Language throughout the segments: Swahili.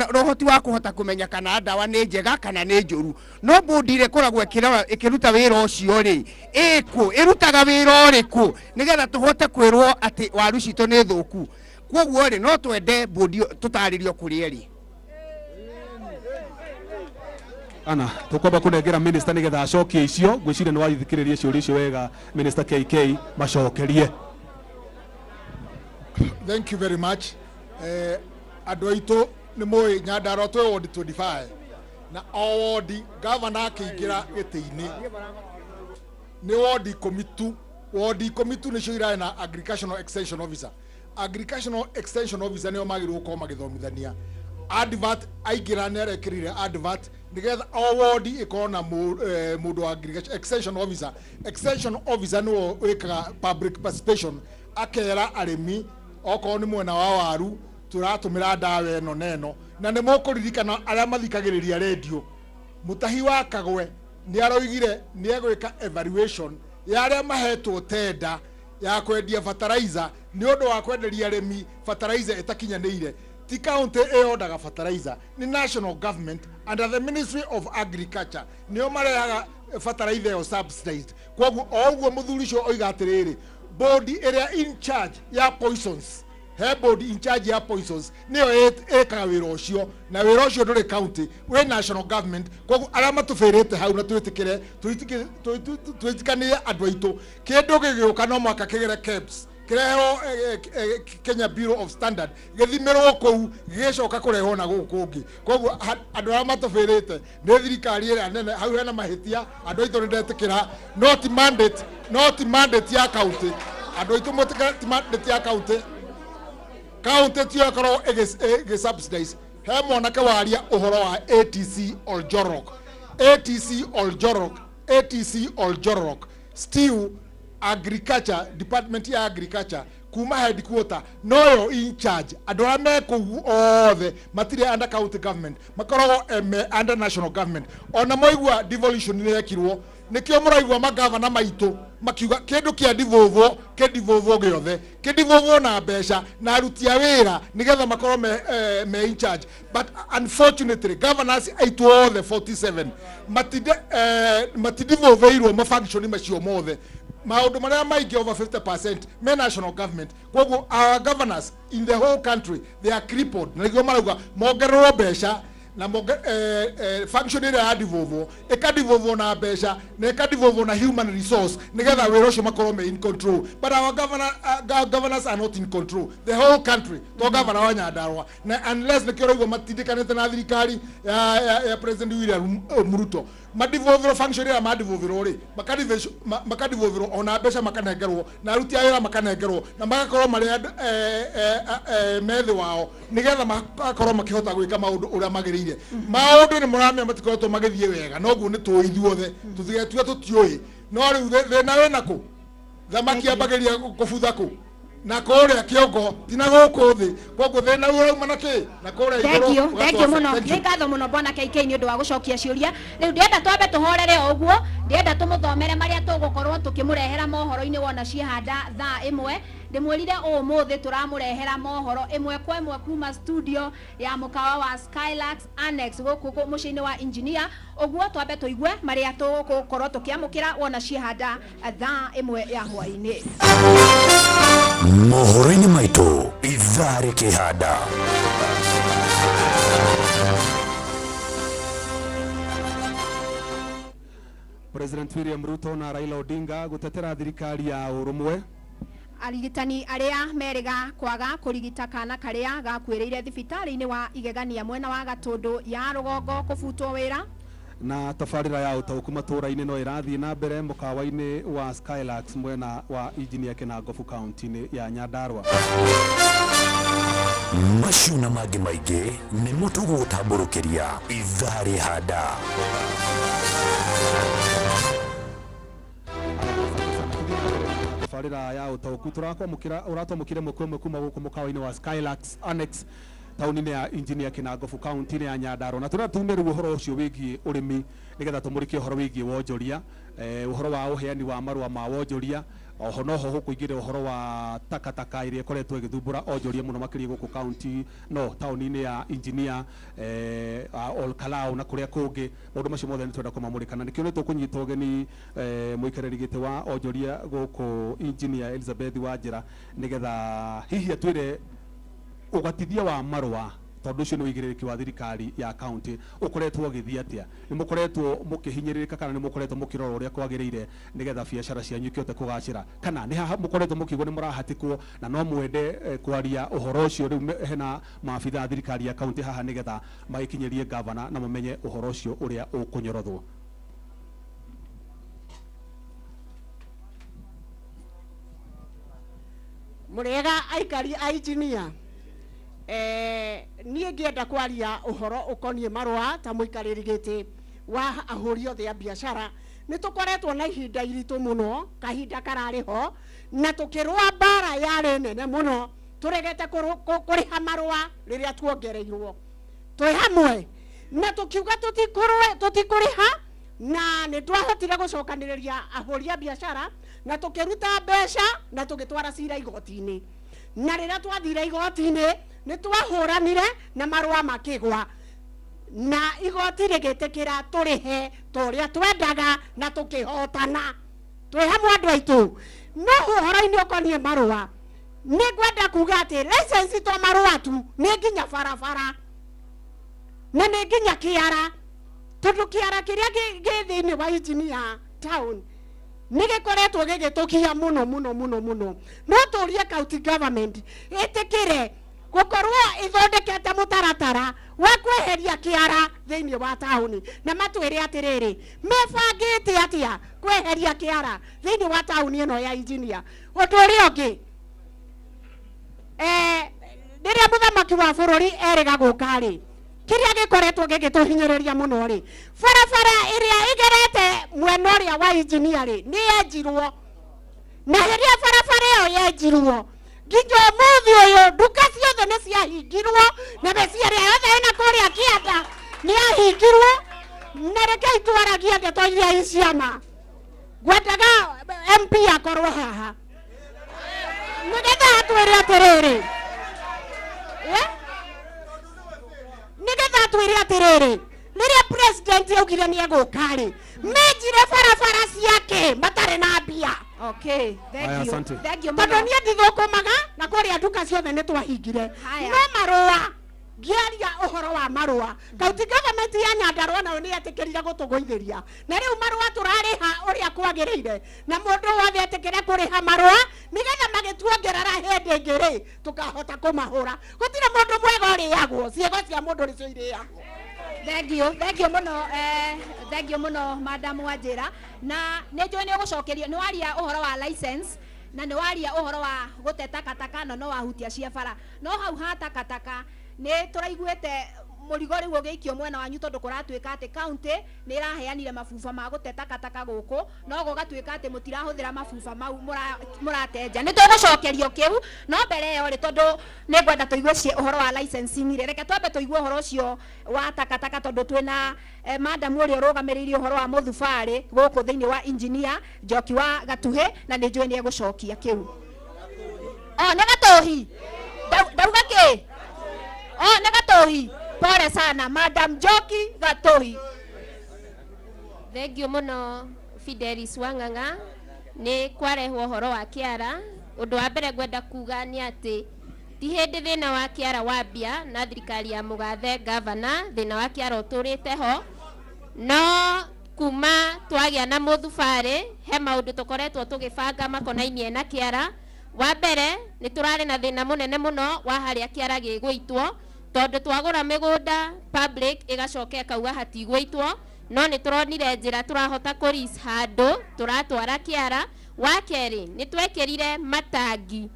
rohoti wa kuhota kumenya kana ndawa nĩ njega kana nĩ njũru no bodi ire koragwo ikiruta wĩra ũcio ri irutaga wĩra ũrĩkũ nigetha tuhote kwĩrwo ati waru citũ nĩ thũku kwoguo ri no twende bodi tutaririo kuri eri ana tukwamba kunengera minister nigetha acokie icio gwiciria ni waithikiririe ciũria icio wega minister KK macokerie. Thank you very much. Andũ aitũ nĩ mũĩ Nyandarua twĩ ward 25 na o ward governor akĩingĩra gĩtĩ-inĩ nĩ ward 12 ward 12 nĩcio irarĩ na agricultural extension officer. Agricultural extension officer nĩo magĩrĩirwo gũkorwo magĩthomithania. Advert aingĩra nĩ arekĩrire advert nigetha o ward ĩkorwo na mũndũ wa agricultural extension officer. Extension officer nĩwe wĩkaga public participation akera arĩmi okorwo nĩ mwena wa waru turatumira ndawa eno neno na nĩ mũkũririkana arĩa mathikagĩrĩria radio Mutahi wa Kagwe nĩ aroigire nĩ egwĩka evaluation ya arĩa mahetwo tenda ya kwendia fertilizer nĩ ũndũ wa kwenderia arĩmi fertilizer ĩtakinyanĩire ti county ĩyodaga fertilizer ni national government under the Ministry of Agriculture nĩo marehaga fertilizer ĩyo subsidized kwoguo o ũguo mũthuri ũcio oiga atĩrĩrĩ body area in charge ya poisons he body in charge ya poisons niyo ekaga wira ucio na wira ucio nduri county we national government kwoguo arĩa matũbĩrĩte hau na twĩtĩkĩre twĩtĩkanie andũ aitũ kĩndũ gĩgĩũka no mwaka kĩgere KEBS kĩrehwo Kenya Bureau of Standard gĩthimirwo kũu gĩgĩcoka kũrehwo na gũkũ ũngĩ kwoguo andũ arĩa matũbĩrĩte nĩ thirikari ĩrĩa nene hau hena mahĩtia andũ aitũ nĩndetĩkĩra not mandate ya county andũ aitũ mũtĩkĩra mandate ya county tiyo korwo subsidize he mwanake waria uhoro wa ATC Oljorok still agriculture department ya agriculture kuma headquarter noyo in charge andũ arĩa mekũu othe matirĩ under county government makoragwo under national government ona moigua devolution nĩ yekirwo nikio mũraigua magavana maitũ makiuga kĩndũ kĩa ndivũvũ gĩothe kĩndivũvũ na mbeca na aruti a wĩra nigetha makorwo me in charge but unfortunately governors aitũ othe 47 matidivũvĩirwo mafunction macio mothe maundu maria maingi over 50% me national government kwoguo our governors in the whole country they are crippled na niguo marauga mongererwo mbeca na function ĩrĩa ya ndivũvũ ĩkandivũvũ na mbeca na ĩkandivũvũ na human resource nigetha wĩra ũcio makorwo me in control but our governors are not in control the whole country to governor wa Nyandarua na unless nĩkĩo ũraigua matindikanĩte na thirikari ya President William Ruto madivũvĩrwo function ĩrĩa madivũvĩrwo rĩ makadivũvĩrwo ona mbeca makanengerwo na aruti a wĩra makanengerwo na magakorwo marĩ methi wao nigetha magakorwo makĩhota gwĩka maũndũ ũrĩa magĩrĩire maũndũ nĩ mũramenya matikoretwo magĩthiĩ wega noguo nĩ tũĩ ithuothe tũtigetua tũtiũĩ no rĩu thĩna wĩ nakũ thamaki ambagĩria kũbutha kũ na kũrĩa kĩongo tina gũkũ thĩ kwoguo thĩna ũrauma na kĩ na kũrĩa igũrũ thank you mũno nĩ ngatho mũno bwana KK nĩ ũndũ wa gũcokia ciũria rĩu ndĩenda twambe tũhorere ũguo ndĩenda tũmũthomere marĩa tũgũkorwo tũkĩmũrehera mohoro-inĩ wona ciehanda thaa ĩmwe ndĩmwĩrire ũmũthĩ tũramũrehera mohoro ĩmwe kwa ĩmwe kuma studio ya mũkawa wa Skylax Annex gũkũ mũciĩ-inĩ wa engineer ũguo twambe tũigue marĩa tũgũkorwo tũkĩamũkĩra wona ciehanda thaa ĩmwe ya hwaĩ-inĩ mohoro-inĩ maitũ ithaa rĩkĩhanda. President William Ruto na Raila Odinga gutetera thirikari ya urumwe. Arigitani aria meriga kwaga kurigita kana karia gakwĩrĩire thibitarĩ-inĩ wa Igegania mwena wa Gatundu ya Rugongo kũbutwo wĩra. Na tabarĩra ya ũtaũku matũra-inĩ no ĩrathiĩ na mbere mũkawa-inĩ wa Skylax mwena wa Engineer Kinangofu kaunti-inĩ ya Nyandarua. Macio na mangĩ maingĩ nĩmo tũgũgũtambũrũkĩria ithaa rĩhanda. Tabarĩra ya ũtaũku ũratwamũkĩre mũkwĩmwe kuma gũkũ mũkawa-inĩ wa Skylax Annex tauni-inĩ ya Engineer Kinangofu kaunti-inĩ ya Nyandarua na tũratume rĩu ũhoro ũcio wĩgiĩ ũrĩmi nĩgetha tũmũrĩkie ũhoro wĩgiĩ wonjoria ũhoro wa ũheani wa marũa ma wonjoria oho noho hukuingire uhoro wa takataka iria koretwo igithumbura onjoria muno makiria guku county no tauni-ini ya engineer Olkalau na kuria kungi maundu macio mothe ni twenda kumamurikana nikio ni tukunyita ugeni muikariri gite wa onjoria guku engineer Elizabeth Wanjira nigetha hihi atwire ugatithia wa marwa tondu cio ni wigiriki wa thirikari ya county ukoretwo githia atia ni mukoretwo mukihinyiririka kana ni mukoretwo mukirora uria kwagirire nigetha biacara cianyu ikiote kugacira kana ni ha mukoretwo mukigwo ni murahatikwo na no mwende kwaria uhoro ucio riu hena maabitha thirikari ya county haha nigetha magikinyirie governor na mamenye uhoro ucio uria ukunyorothwo. Murega aikari a engineer niä ngä enda kwaria å horo å koniä marũa ta må ikarä gä wa ahå othe a biacara nä tå koretwo na ihinda iritå må no kahinda kararä ho na tå kä rå mbara yarä nene må no tå regete kå rä ha marũa rä rä a tuongereirwo twä hamwe na tå kiuga tå tikå rä ha na nä twahotire gå cokanä rä ria ahå a biacara na tå kä ruta mbeca na tå gä twara cira igoti-inä na rä rä a twathire igoti-inä nä twahåranire na marũa makĩgwa na igoti rĩgĩtĩkĩra tũrĩhe ta ũrĩa twendaga na tũkĩhotana twĩ hamwe andũ aitũ no ũhoro-inĩ ũkoniĩ marũa nĩ ngwenda kuga atĩ license to marũa tu nĩ nginya barabara na nĩ nginya kĩara tondũ kĩara kĩrĩa gĩ thĩinĩ wa engineer town nĩ gĩkoretwo gĩgĩtũkia mũno no tũrie county government ĩtĩkĩre gukorwo ithondekete mutaratara wa kweheria kiara thiini wa tauni na matwire atiriri mebangite atia kweheria kiara thiini wa tauni ino ya engineer undu uria ungi riria muthamaki wa bururi eriga gukari kiria gikoretwo gigituhinyiriria muno ri barabara iria igerete mwena uria wa engineer ri ni yenjirwo na riria barabara iyo yenjirwo Gijo muthi uyu nduka ciothe ni ciahingirwo na meciaria yothe ina kuria kianda ni ahingirwo na rekei twaragia ndeto iria iciama ngwendaga MP akorwo haha nigetha atwire atiriri nigetha atwire atiriri riria president augire ni egukari menjire barabara ciake matare na mbia. Okay, thank you. Thank you. Tondu nie ndithukumaga na kuria nduka ciothe ni twahingire no marũa ngiaria ũhoro wa marũa county government ya Nyandarua nayo nĩ yetĩkĩrire gũtũgũithĩria na rĩu marũa tũrarĩha ũrĩa kwagĩrĩire na mũndũ wothe etĩkĩre kũrĩha marũa nĩgetha magĩtuongerera hĩndĩ ĩngĩ-rĩ tũkahota kũmahũra gũtirĩ mũndũ mwega ũrĩagwo ciĩgo cia mũndũ nĩcio irĩagwo. Thank you muno Madam Wanjira na nĩnjũĩ nĩ ũgũcokerio nĩ waria ũhoro wa license na nĩ waria ũhoro wa gũte takataka no wahutia cia bara no hau ha takataka nĩ tũraiguĩte mũrigo rĩu ũgĩikio mwena wanyu tondũ kũratuĩka atĩ county nĩ ĩraheanire mabuba ma gũte takataka gũkũ no gũgatuĩka atĩ mũtirahũthĩra mabuba mau mũratenja nĩ tũgũcokerio kĩu no mbere ĩyo rĩ tondũ nĩ ngwenda tũigue ũhoro wa licensing rĩ reke twambe tũigue ũhoro ũcio wa takataka tondũ twĩna madam ũrĩa ũrũgamĩrĩire ũhoro wa mũthubarĩ gũkũ thĩinĩ wa engineer Njoki wa Gatuhĩ na nĩ njũĩ nĩ egũcokia kĩu. Nĩ Gatũhi ndauga kĩ nĩ Gatũhi. Pole sana Madam Njoki Gatũhi. Thank you muno Fidelis Wang'ang'a ni kwarehwo horo wa kiara undu wa mbere ngwenda kuga ni ati ti hindi thina wa kiara wambia na thirikari ya mugathe governor thina wa kiara uturite ho no kuma twagia na muthubari he maundu tukoretwo tugibanga makonainie na kiara wa mbere ni turari na thina munene muno wa haria kiara gigwitwo tondu twagura migunda public igacoka ikauga hatigwitwo no ni turonire njira turahota kuris handu turatwara kiara wa keri ni twekirire matangi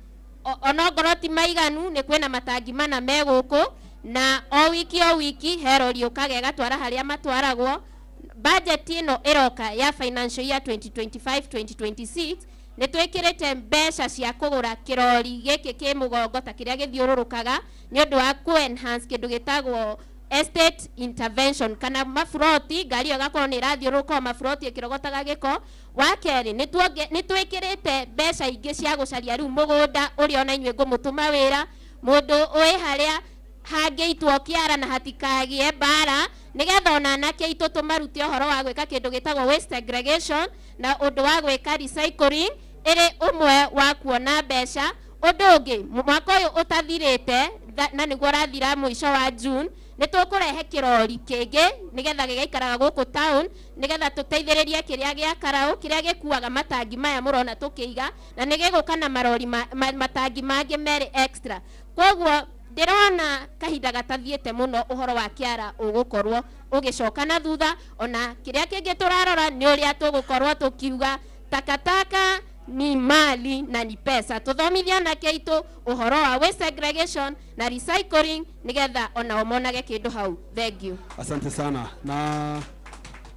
onongoro ti maiganu ni kwina matangi mana meguku na o wiki herori ukaga gatwara haria matwaragwo budget ino iroka ya financial year 2025-2026 ni twikirite mbeca cia kugura kirori giki ki mugongo ta kiria githiururukaga ni undu wa ku enhance kindu gitagwo estate intervention kana mafuroti ngari agakorwo ni rathiuruka mafuroti ikirogotaga giko. Wa keri ni twikirite mbeca ingi cia gucaria riu mugunda uri ona inywe ngumutuma wira mundu oi haria hangeitwo Kiara na hatikagie bara nigetha ona anake aitu tumarute uhoro wa gwika kindu gitagwo waste segregation na undu wa gwika recycling iri umwe wa kuona mbeca. Undu ungi mwaka uyu utathirite na niguo rathira mwisho wa June ni tukurehe kirori kingi nigetha gigaikaraga guku town nigetha tuteithiririe kiria gia karau kiria gikuaga matangi maya murona tukiiga na nigiguka na marori matangi mangi meri extra. Koguo ndirona kahinda gatathiete muno uhoro wa Kiara ugukorwo ugicoka na thutha. Ona kiria kingi turarora ni uria tugukorwo tukiuga takataka ni mali na ni pesa. Tuthomithia na keitu uhoro wa waste segregation na recycling nigetha ona omonage kindu hau. Thank you. Asante sana. Na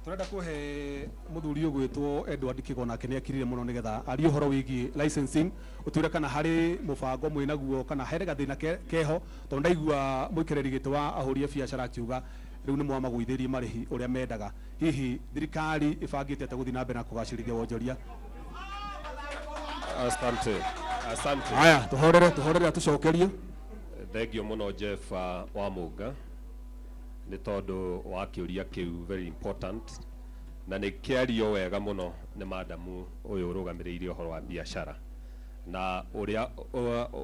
turenda kuhe muthuri ugwitwo Edward Kigona kene akirire muno nigetha ari uhoro wigi licensing utwire kana hari mubango mwinaguo kana here gathina keho tondu ndaigua muikereri gitu wa ahuri biashara akiuga riu ni mwamagwithirie marihi uria mendaga. Hihi thirikari ibangite ate guthina mbere na kugacirithia wonjoria? Asante. Haya, tuhorere tucokerie. Thank you muno Jeff wa Muga. Ni tondu wa kiuria kiu very important na ni kiario wega muno ni madamu uyu rugamiriire uhoro wa biashara na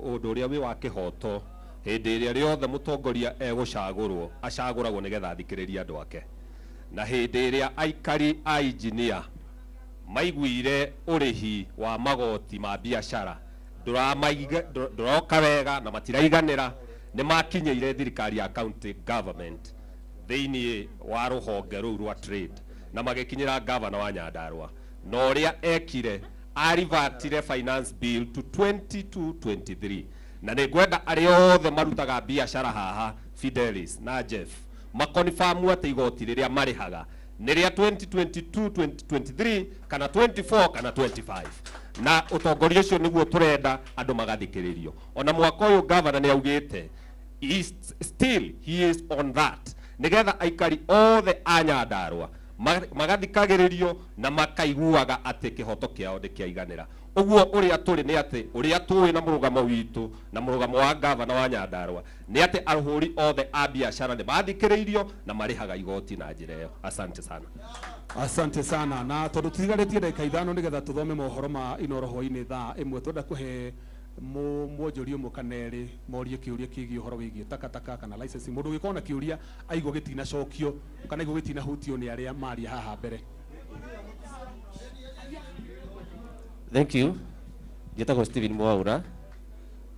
undu uria wi wa kihoto hindi iria riothe mutongoria egucagurwo acaguragwo nigetha athikiririe andu ake na hindi iria aikari a engineer maiguire urihi wa magoti ma biashara ndũroka wega na matiraiganĩra nĩ makinyĩire thirikari ya county government thĩinĩ wa rũhonge rũu rwa trade na magĩkinyĩra governor wa Nyandarua na ũrĩa ekire arivatire finance bill to 22-23 na nĩngwenda arĩa othe marutaga biashara haha Fidelis na Jeff makonfamu atĩ igoti rĩrĩa marĩhaga nĩ rĩa 2022-2023 kana 24 kana 25 na utongoria ucio niguo turenda andu magathikiririo. Ona mwaka uyu governor ni augite still he is on that nigetha aikari othe a Nyandarua magathikagiririo na makaiguaga ati kihoto kiao ndikiaiganira. Uguo uria turi ni ati uria tuwi na murugamo witu na murugamo wa governor wa Nyandarua ni ati arhuri othe a biashara ni mathikiririo na marihaga igoti na njira iyo. Asante sana. Asante sana. Na tondu tutigarĩtie ndagĩka ithano nigetha tuthome mohoro ma Inoro hwainĩ thaa ĩmwe twenda kuhe mwonjoria ũmwe kana erĩ morie kĩũria kĩgiĩ ũhoro wĩgiĩ takataka kana licensing. Mũndũ ũngĩkorwo na kĩũria aigua gĩtinacokio kana aigua gĩtinahutio nĩ arĩa maria haha mbere. Thank you. Njĩtagwo Steven Mwaura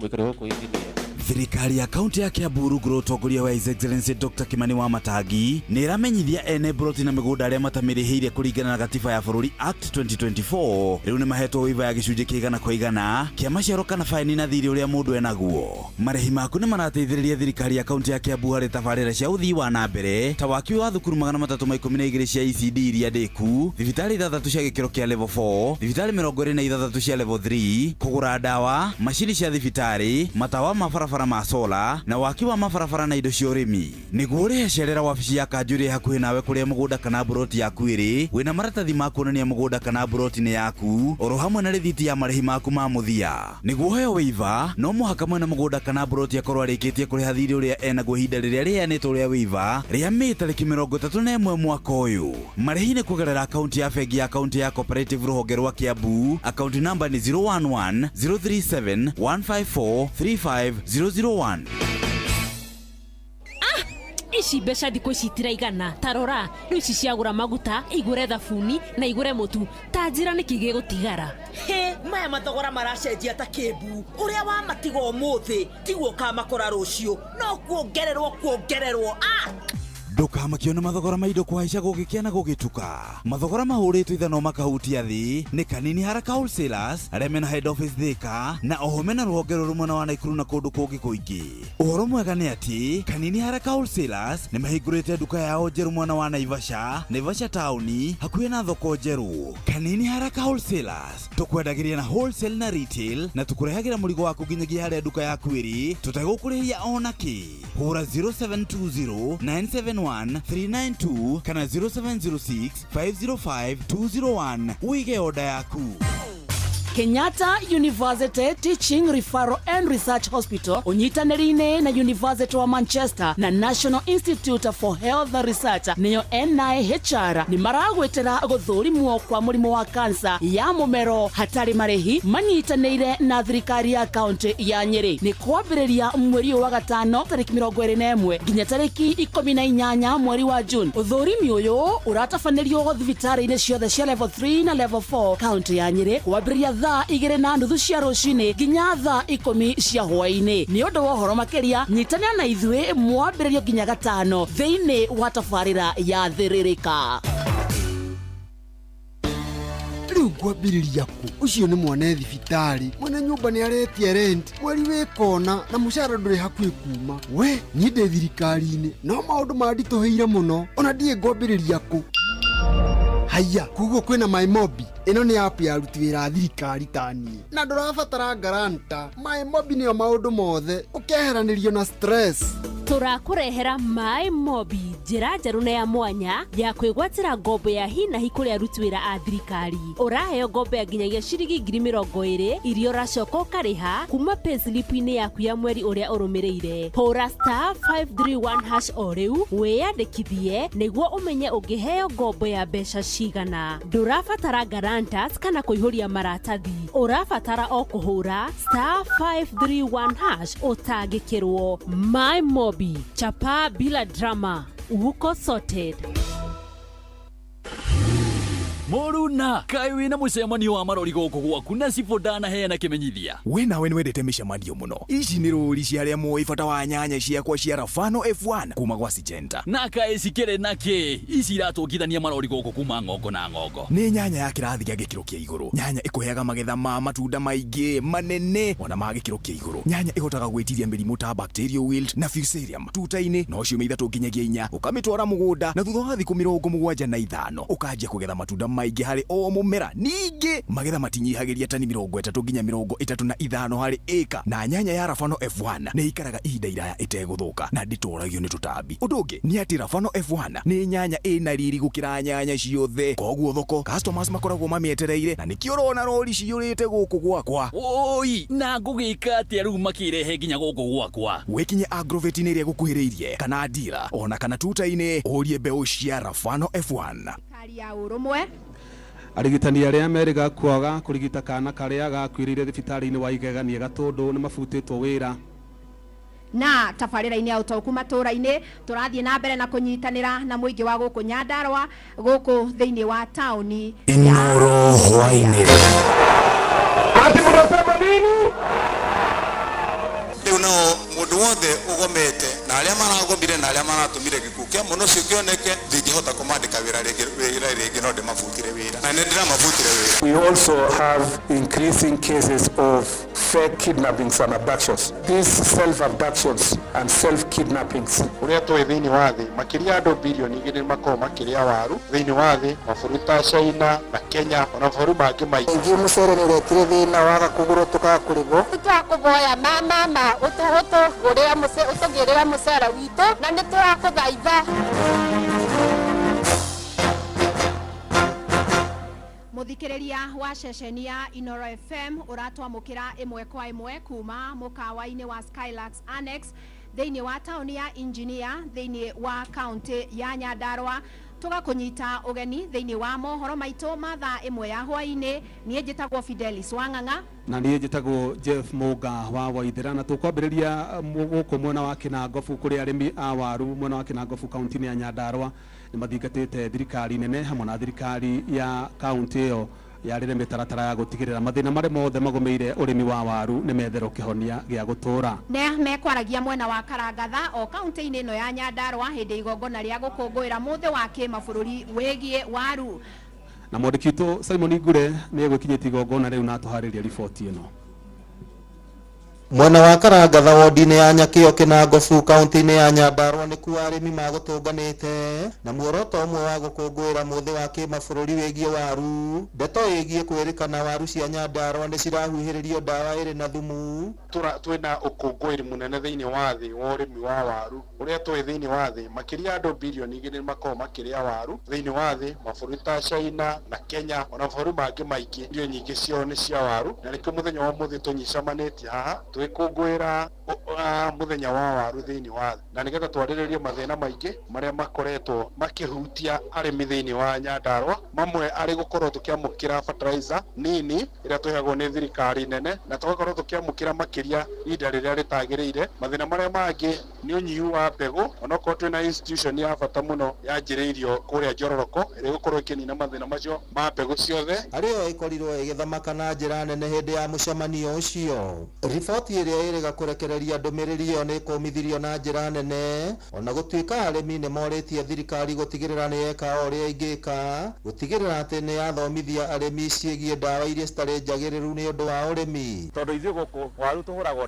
mwĩkari gũkũ engineer. Thirikari ya kaunti ya Kiambu rungu rwa utongoria wa His Excellency Dr. Kimani wa Matangi ni iramenyithia ene broti na migunda aria matamirĩhĩire kũringana na gatiba ya bũrũri Act 2024 riu ni mahetwo waiva ya gĩcunjĩ kĩigana kwa igana kĩa maciaro kana faini na thirĩ ũrĩa mũndũ enaguo. Marĩhi maku nĩ marateithĩrĩria thirikari ya kaunti ya Kiambu harĩ tabarĩra cia ũthii wa na mbere ta waki wa thukuru 312 cia ECD iria ndĩku, thibitarĩ 6 cia gĩkĩro kĩa level 4, thibitarĩ 26 cia level 3, kũgũra ndawa, macini cia thibitarĩ, matawa ma barabara ma sola na waki wa mabarabara na indo cia ũrĩmi. Nĩguo ũrĩhe cerera wabici ya kanjũrĩ hakuhĩ nawe kũrĩa mũgũnda kana broti yaku ĩrĩ, wĩna maratathi ma kuonania mũgũnda kana broti nĩ yaku, oro hamwe na rĩthiti ya marĩhi maku ma mũthia. Nĩguo ũheo waiva, no mũhaka mwene mũgũnda kana broti akorwo arĩkĩtie kũrĩha thirĩ ũrĩa enaguo ihinda rĩrĩa rĩheanĩtwo rĩa waiva rĩa Mĩĩ tarĩki 31 mwaka ũyũ. Marĩhi nĩ kũgerera akaunti ya bengi ya akaunti ya Cooperative rũhonge rwa Kiambu. Akaunti namba nĩ 011 037 154 35001. Ici mbeca thikũ ici itiraigana. Tarora rĩu ici ciagũra maguta, igũre thabuni na igũre mũtu. Ta njĩra nĩkĩ gĩgũtigara? Maya mathogora maracenjia ta kĩmbu. Ũrĩa wa matigo ũmũthĩ tiguo kamakora rũciũ. No kuongererwo. ndukamakiona mathogora ma indo kuhaica gugikia na gugituka. Mathogora mahurĩtwo ithano makahutia thĩ nĩ Kanini Haraka Wholesalers arĩa mena head office Thika na oho mena rũhonge rũrũ mwena wa Naikuru na kũndũ kũngĩ kũingĩ. Ũhoro mwega nĩ atĩ Kanini Haraka Wholesalers nĩ mahingũrĩte nduka yao njerũ mwena wa Naivasha taũni hakuhĩ na thoko njerũ. Kanini Haraka Wholesalers tũkwendagĩria na wholesale na retail na tũkũrehagĩra mũrigo waku nginyagia harĩa nduka yaku ĩrĩ, tũtegũkũrĩhia ona kĩ. Hũra 0720-971-392 kana 0706-505-201 uige oda yaku. Kenyatta University Teaching Referral and Research Hospital unyitanĩri-inĩ na University wa Manchester na National Institute for Health Research niyo NIHR ni maragwetera gũthũrimwo kwa mũrimũ wa kansa ya mũmero hatarĩ marĩhi manyitanĩire na thirikari ya kaunti ya Nyeri. Ni kwambĩrĩria mweri wa gatano tarĩki 21 nginya tarĩki 18 mweri wa June. Ũthũrimi ũyũ uratabanĩrio thibitarĩ-inĩ ciothe cia level 3 na level 4 kaunti ya Nyeri kwambĩrĩria thaa 2:30 cia rũcinĩ nginya thaa 10 cia hwaĩ-inĩ. Nĩ ũndũ wa ũhoro makĩria nyitanĩra na ithuĩ mwambĩrĩrio nginya gatano thĩinĩ wa tabarĩra ya thĩrĩrĩka. Rĩu ngwambĩrĩria kũ? Ũcio nĩ mwone thibitarĩ, mwene nyũmba nĩ aretie rent, mweri wĩkona na mũcara ndũrĩ hakuhĩ kuma. We niĩ ndĩ thirikari-inĩ no maũndũ manditũhĩire mũno, ona ndiĩ ngwambĩrĩria kũ? Haya, kuguo kwĩna MyMobi. Ino ni app ya aruti wĩra thirikari tani. Na ndũrabatara garanta. MyMobi nĩyo maũndũ mothe. Ũkeheranĩrio na stress. Tũrakũrehera MyMobi, njĩra njerũ na ya mwanya ya kwĩgwatĩra ngombo ya hi na hi kũrĩ aruti wĩra a thirikari. Ũraheo ngombo ya nginyagia ciringi 20,000 iria ũracoka ũkarĩha kuma payslip-inĩ yaku ya mweri ũrĩa ũrũmĩrĩire. Hũra *531# o rĩu wĩyandĩkithie nĩguo ũmenye ũngĩheo ngombo ya mbeca cigana. Ndũrabatara guarantors kana kũihũria maratathi. Ũrabatara o kũhũra *531# ũtangĩkĩrwo. MyMobi, chapa bila drama, uko sorted. Moruna, kai wina mũcemanio wa marori gũkũ gwaku na cibo ndanaheana kĩmenyithia. We nawe nĩwendete mĩcemanio mũno. Ici nĩ rũri cia arĩa moĩ bata wa nyanya ciakwa cia Rafano F1 kuma gwa Syngenta. Na kaĩ cikĩrĩ nakĩ? Ici iratũngithania marori gũkũ kuma ng'ongo na ng'ongo. Nĩ nyanya ya kĩrathi gĩa gĩkĩro kĩa igũrũ. Nyanya ĩkũheaga magetha ma matunda maingĩ, manene, ona ma gĩkĩro kĩa igũrũ. Nyanya ĩhotaga gwĩtiria mĩrimũ ta bacterial wilt na fusarium. Tuta-inĩ no ciumia 3 nginyagia 4 ũkamĩtwara mũgũnda na thutha wa thikũ 75 ũkanjia kũgetha matunda maingĩ harĩ o mũmera. Ningĩ magetha matinyihagĩria tani 30 nginya 35 harĩ ĩka. Na nyanya ya Rafano F1 nĩ ikaraga ihinda iraya ĩtegũthũka na ndĩtoragio nĩ tũtambi. Ũndũ ũngĩ nĩ atĩ Rafano F1 nĩ nyanya ĩna riri gũkĩra nyanya ciothe. Koguo thoko customers makoragwo mamĩetereire na nĩkĩo ũrona rori ciyũrĩte gũkũ gwakwa. Oi, na ngũgĩka atĩa rĩu makĩrehe nginya gũkũ gwakwa? Wĩkinye Agrovet-inĩ ĩrĩa gũkuhĩrĩirie kana dealer ona kana tuta-inĩ ũrie mbeũ cia Rafano F1. Kari ya ũrũmwe arigitani arĩa merĩga kwaga kũrigita kana karĩa gakuĩrĩire thibitarĩ-inĩ wa Igegania Gatũndũ nĩ mabutĩtwo wĩra. Na tabarĩra-inĩ ya ũtaũku matũũra-inĩ tũrathiĩ na mbere na kũnyitanĩra na mũingĩ wa gũkũ Nyandarua gũkũ thĩinĩ wa taũni Inoro hwainĩ. Ati mnasema nini? Rĩu no mũndũ wothe ũgomete na arĩa maragomire na arĩa maratũmire gĩkuũ kĩa mũno ũcio kĩoneke ndingĩhota kũmandĩka wĩra rĩngĩ no ndĩmabutire wĩra na nĩ ndĩramabutire wĩra. We also have increasing cases of fake kidnappings and abductions. These self-abductions and self-kidnappings. Ũrĩa tũĩ thĩinĩ wa thĩ makĩria andũ bilioni 2 makorwo makĩrĩa waru thĩinĩ wa thĩ, mabũrũri ta China na Kenya ona mabũrũri mangĩ maingĩ. Ingĩ mũcere nĩ ũretire thĩna waga kũgũrwo tũkakũrĩhwo. Tũtakũvoya mama ũtũgĩrĩra mũcere witũ na nĩ tũrakũthaitha. Muthikĩrĩria wa ceceni ya Inoro FM ũratwamũkĩra ĩmwe kwa ĩmwe kuma mũkawa-inĩ wa Skylax Annex thĩinĩ wa taũni ya Engineer thĩinĩ wa kaunti ya Nyandarua. Tũgakũnyita ũgeni thĩinĩ wa mohoro maitũ ma thaa 1 ya hwaĩ-inĩ. Niĩ njĩtagwo Fidelis Wang'ang'a na niĩ njĩtagwo Jeff Mũga wa Waithĩra, na tũkwambĩrĩria gũkũ mwena wa Kinangobu kũrĩ arĩmi a waru mwena wa Kinangobu kaunti-inĩ ya Nyandarua nĩ mathingatĩte thirikari nene hamwe na thirikari ya kaunti ĩyo yarire mitaratara ya gutigirira mathina mare mothe magomeire urimi wa waru ni methero kihonia gia gutura ne mekwaragia mwena wa Karangatha o kaunti-ini ino ya Nyandarua hindi igongona ria gukungwira muthe wa kimabũrũri wigie waru. Na mwandĩki witũ Simon Ngure nĩ egũkinyĩtie igongona rĩu na atũharĩria riboti ĩno. Mwena wa Karangatha wodi-inĩ ya Nyakĩo Kĩnangobu kaunti-inĩ ya Nyandarua nĩkuo arĩmi magũtũnganĩte na muoroto ũmwe wa gũkũngũĩra mũthĩ wa kĩmabũrũri wĩgiĩ waru. Ndeto ĩgiĩ kwĩrĩkana waru cia Nyandarua nĩ cirahuhĩrĩrio ndawa ĩrĩ na thumu. Twĩna ũkũngũĩri mũnene thĩinĩ wa thĩ wa ũrĩmi wa waru ũrĩa tũĩ thĩinĩ wa thĩ makĩria andũ bilioni 2 makorwo makĩrĩa waru thĩinĩ wa thĩ, mabũrũri ta China na Kenya ona mabũrũri mangĩ maingĩ irio nyingĩ ciao nĩ cia waru, na nĩkĩo mũthenya wa mũthĩ tũnyicamanĩtie haha twĩkũngũĩra mũthenya wa waru thĩinĩ wa thĩ, na nĩgetha twarĩrĩrie mathĩna maingĩ marĩa makoretwo makĩhutia arĩmi thĩinĩ wa Nyandarua. Mamwe arĩ gũkorwo tũkĩamũkĩra fertilizer nini ĩrĩa tũheagwo nĩ thirikari nene na tũgakorwo tũkĩamũkĩra makĩria ihinda rĩrĩa rĩtagĩrĩire. Mathĩna marĩa mangĩ nĩ ũnyihu wa mbegũ, onokorwo twĩna institution ya bata mũno yanjĩrĩirio kũrĩa Njororoko ĩrĩa gũkorwo ĩkĩnina mathĩna macio ma mbegũ ciothe. Arĩyo ĩkorirwo ĩgĩthamaka na njĩra nene hĩndĩ ya mũcemanio ũcio. Riboti ĩrĩa ĩrĩga kũrekereria ndũmĩrĩri ĩyo nĩ ĩkũmithirio na njĩra nene, ona gũtuĩka arĩmi nĩ morĩtie thirikari gũtigĩrĩra nĩ yeka ũrĩa ĩngĩka gũtigĩrĩra atĩ nĩ yathomithia arĩmi ciĩgiĩ ndawa iria citarĩ njagĩrĩru nĩ ũndũ wa ũrĩmi. Tondũ ithuĩ gũkũ waru tũhũragwo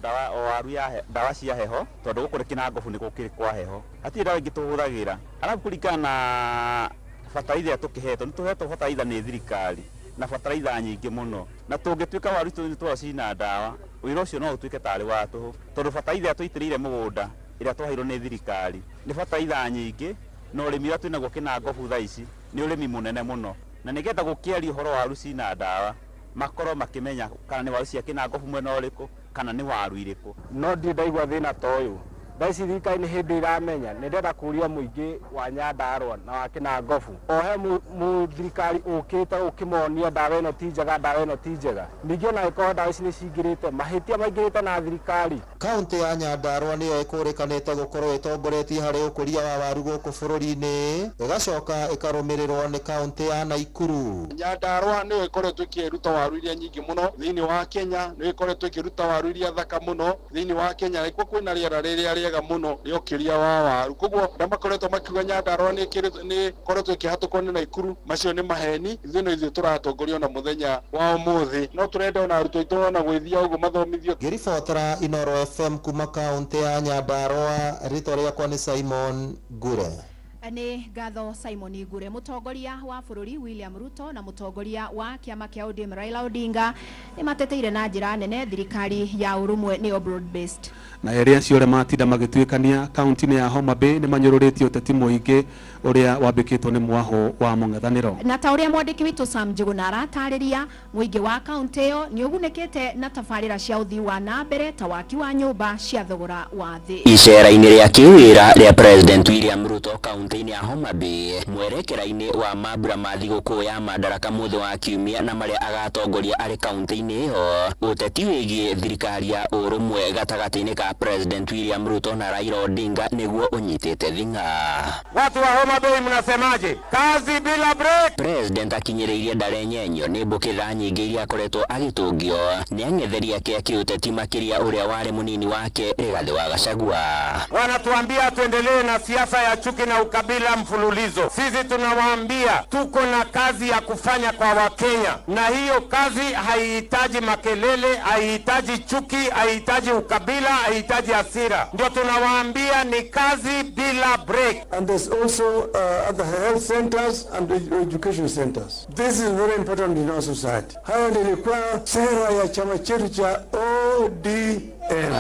ndawa cia heho, tondũ gũkũ Kĩnangobu nĩ gũkĩrĩ kwa heho, hatirĩ ndawa ingĩ tũhũthagĩra. Arabu kũringana na bataraitha tũkĩhetwo, nĩ tũhetwo bataraitha nĩ thirikari na bataraitha nyingĩ mũno, na tũngĩtuĩka waru icio twacina ndawa wĩra ũcio no ũtuĩke tarĩ wa tũhũ, tondũ bataraitha tũitĩrĩire mũgũnda ĩrĩa twaheirwo nĩ thirikari nĩ bataraitha nyingĩ, na ũrĩmi ũrĩa twĩnaguo Kĩnangobu thaa ici nĩ ũrĩmi mũnene mũno, na nĩgetha gũkĩaria ũhoro wa waru cina ndawa makorwo makĩmenya kana nĩ waru cia Kĩnangobu mwena ũrĩkũ kana nĩ waru irĩkũ. No ndirĩ ndaigua thĩna ta ũyũ. Thaa ici thirikari nĩ hĩndĩ iramenya, nĩ ndĩrenda kũria mũingĩ wa Nyandarua na wa Kĩnangobu o he mũthirikari ũkĩte ũkĩmonia ndawa ĩno ti njega, ndawa ĩno ti njega. Ningĩ ona ĩkorwo ndawa ici nĩ cingĩrĩte, mahĩtia maingĩrĩte na thirikari. Kaunti ya Nyandarua nĩyo ĩkũrĩkanĩte gũkorwo ĩtongoretie harĩ ũkũria wa waru gũkũ bũrũri-inĩ, ĩgacoka ĩkarũmĩrĩrwo nĩ kaunti ya Naikuru. Nyandarua nĩyo ĩkoretwo ĩkĩruta waru iria nyingĩ mũno thĩinĩ wa Kenya, nĩyo ĩkoretwo ĩkĩruta waru iria thaka mũno thĩinĩ wa Kenya, nĩkuo kwĩna rĩera rĩrĩa mũno nĩ ũkĩria wa waru. Koguo nda makoretwo makiuga Nyandarua nĩ koretwo ĩkĩhatũkwo nĩ Naikuru, macio nĩ maheni. Ithuĩ tũratongorio na mũthenya wa ũmũthĩ, no tũrenda ona arutwo aitũ ona gwĩthia ũguo mathomithio. Ngĩribotera Inooro FM kuma kaunti ya Nyandarua, rĩtwa rĩakwa nĩ Simon Ngure. Nĩ ngatho Simon Ngure. Mũtongoria wa bũrũri William Ruto na mũtongoria wa kĩama kĩa ODM Raila Odinga nĩ mateteire na njĩra nene thirikari ya ũrũmwe nĩyo broad based. Na erĩ acio arĩa matinda magĩtuĩkania kaunti-inĩ ya Homa Bay nĩ manyũrũrĩtie ũteti mũingĩ ũrĩa wambĩkĩtwo nĩ mwaho wa mũng'ethanĩro. Na ta ũrĩa mwandĩki witũ Sam Njuguna aratarĩria, mũingĩ wa kaunti ĩyo nĩ ũgunĩkĩte na tabarĩra cia ũthii wa na mbere ta waki wa nyũmba cia thogora wa thĩ. Icera-inĩ rĩa kĩwĩra rĩa President William Ruto kaunti-inĩ ya Homa Bay, mwerekera-inĩ wa mambura ma thigũkũ ya Madaraka mũthĩ wa kiumia na marĩa agatongoria arĩ kaunti-inĩ ĩyo, ũteti wĩgiĩ thirikari ya ũrũmwe gatagatĩ-inĩ ka President William Ruto na Raila Odinga nĩguo ũnyitĩte thing'a. Watu wa Homa Bay mnasemaje? Kazi bila break. President akinyĩrĩirie Ndarenyenyo nĩ mbũkĩrĩra nyingĩ iria akoretwo agĩtũngio nĩ ang'etheri ake kĩũteti makĩria ũrĩa warĩ mũnini wake Rigathĩ wa Gachagua. Wanatuambia tuendelee na siasa ya chuki na ukabila mfululizo. Sisi tunawaambia tuko na kazi ya kufanya kwa Wakenya, na hiyo kazi haihitaji makelele, haihitaji chuki, haihitaji ukabila, haihitaji hasira. Ndio tunawaambia ni kazi bila break. And there's also other health centers and education centers. This is very important in our society. Hayo nilikuwa sera ya chama chetu cha ODM.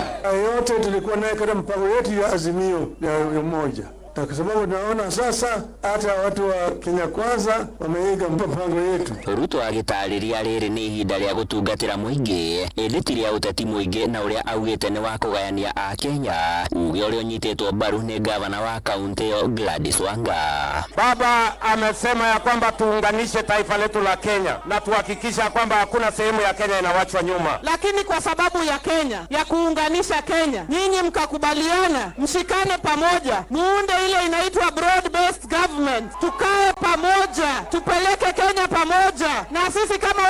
Yote tulikuwa nayo katika mpango yetu ya azimio ya umoja. Kwa sababu naona sasa hata watu wa Kenya Kwanza wameiga mpango yetu. Ruto agĩtarĩria rĩrĩ nĩ ihinda rĩa gũtungatĩra mũingĩ, ĩthĩti rĩa ũteti mũingĩ na ũrĩa augĩte nĩ wa kũgayania a Kenya, uge ũrĩa ũnyitĩtwo mbaru nĩ gavana wa kaunti ĩyo Gladys Wanga. Baba amesema ya kwamba tuunganishe taifa letu la Kenya na tuhakikisha kwamba hakuna sehemu ya Kenya inawachwa nyuma. Lakini kwa sababu ya Kenya, ya kuunganisha Kenya, nyinyi mkakubaliana mshikane pamoja, muunde ile inaitwa broad based government, tukae pamoja, tupeleke Kenya pamoja, na sisi kama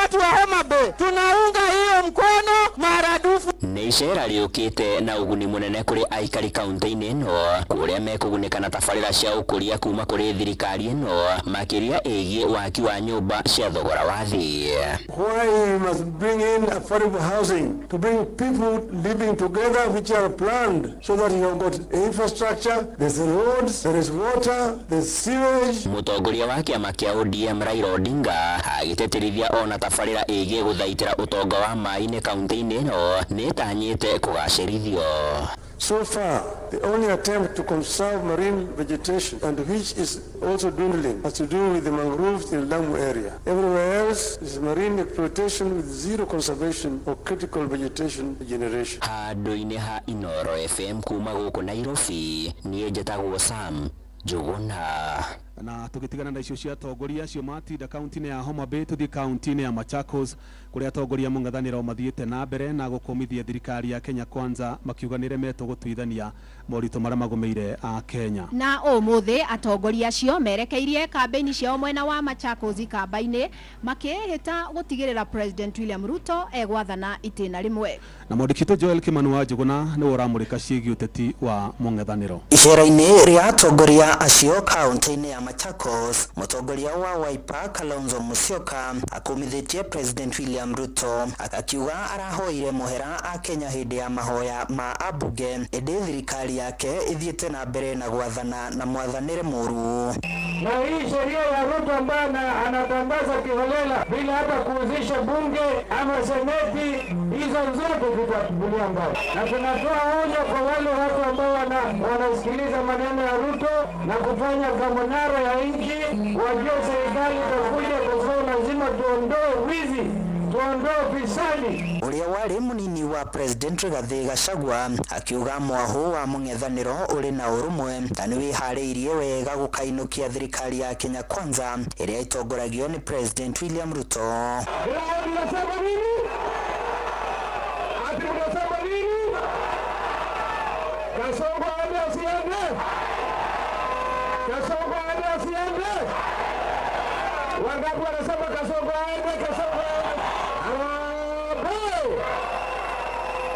icera riukite na uguni munene kuri aikari kaunti-ini ino kuria mekugunĩka na tabarĩra cia ũkũria kuma kuri thirikari ino makiria ĩgiĩ waki wa nyũmba cia thogora wa thĩ. Why we must bring in affordable housing to bring people living together which are planned so that you have got infrastructure, there's roads, there is water, there's sewage. Mũtongoria wa kĩama kĩa ODM Raila Odinga agĩtĩtĩrithia ona tabarĩra ĩgiĩ gũthaitĩra ũtonga wa maĩ-inĩ kaunti-inĩ ino nĩtanyĩte kũgacĩrithio. So far, the only attempt to conserve marine vegetation, and which is also dwindling, has to do with the mangroves in the Lamu area. Everywhere else is marine exploitation with zero conservation or critical vegetation generation. Handũ-inĩ ha Inoro FM kuma gũkũ Nairobi, niĩ njĩtagwo Sam Njuguna. Na tugitigana na icio cia atongoria acio matinda kaunti-inĩ ya Homa Bay tuthi kaunti-inĩ ya Machakos kuria atongoria mũng'ethanĩro mathiĩte na mbere na gũkũmithia thirikari ya Kenya Kwanza makiuga nĩremetwo gũtuithania moritũ marĩa magũmĩire a Kenya. Na ũmũthĩ atongoria acio merekeirie kambĩini ciao mwena wa Machakos kamba-inĩ makĩhĩta gũtigĩrĩra President William Ruto egwathana itĩna rĩmwe. Na mwandĩkitwo Joel Kimani wa Njuguna nĩ ũramũrĩka ciĩgiĩ ũteti wa mũng'ethanĩro. Icera-inĩ rĩa atongoria acio kaunti-inĩ ya Machakos, mũtongoria wa Wiper Kalonzo Musyoka akumithĩtie President William Ruto akiuga arahoire mũhera a Kenya hĩndĩ ya mahoya ma ambunge ĩndĩ thirikari yake ithiĩte na mbere na gwathana na mwathanĩre mũru. Na hii sheria ya Ruto ambayo anatangaza kiholela bila hata kuhusisha bunge ama seneti, hizo zote tutatupilia mbali. Na tunatoa onyo kwa wale watu ambao wanasikiliza maneno ya Ruto na kufanya kamonara ya nchi, wajue serikali itakuja kwa sababu lazima tuondoe wizi, tuondoe fisadi. Uria wari munini wa President Rigathi Gachagua akiuga mwahu wa mũng'ethanĩro uri na urumwe na nĩ wĩharĩirie wega gũkainukia thirikari ya Kenya Kwanza ĩrĩa itongoragio ni President William Ruto. Wangapi wanasema Kasongo aende, Kasongo aende?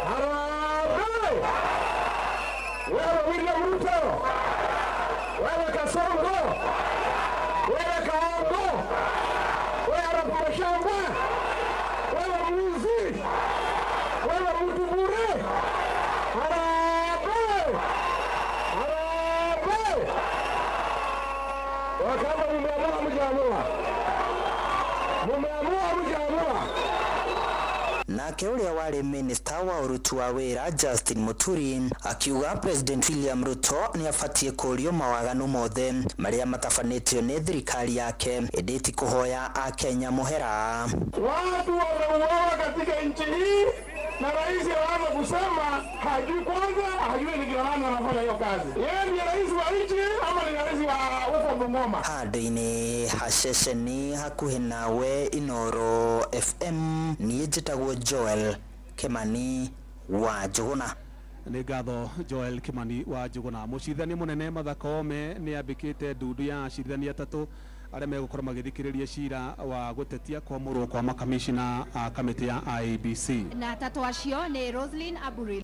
Harambee! Wewe William Ruto, wewe Kasongo, wewe Kaongo, wewe Arap Shamba, wewe mwizi, wewe mtu bure. Harambee! Harambee! Wakati mmeamua mjaamua. Nake uria wari minister wa uruti wa wira Justin Muturi akiuga President William Ruto ni afatie kurio mawaganu mothe maria matafanitio ni thirikari yake ĩndĩ ti kuhoya a Kenya muhera. Watu wanauawa katika nchi hii na rais anaanza kusema hajui kwanza, hajui ni kina nani anafanya hiyo kazi. Yeye ni rais wa nchi ama ni rais wa huko Bungoma? Handũ-inĩ ha ceceni hakuhĩ nawe Inoro FM niĩ njĩtagwo Joel Kimani wa Njuguna. Nĩ ngatho Joel Kimani wa Njuguna. Mũcirithania mũnene Martha Koome nĩ ambĩkĩte ndundu ya acirithania atatũ arĩa megũkorwo magĩthikĩrĩria cira wa gũtetia kwamũrwo kwa makamishina a kamĩtĩ ya IEBC. Na atatũ acio nĩ Roslyn Aburi.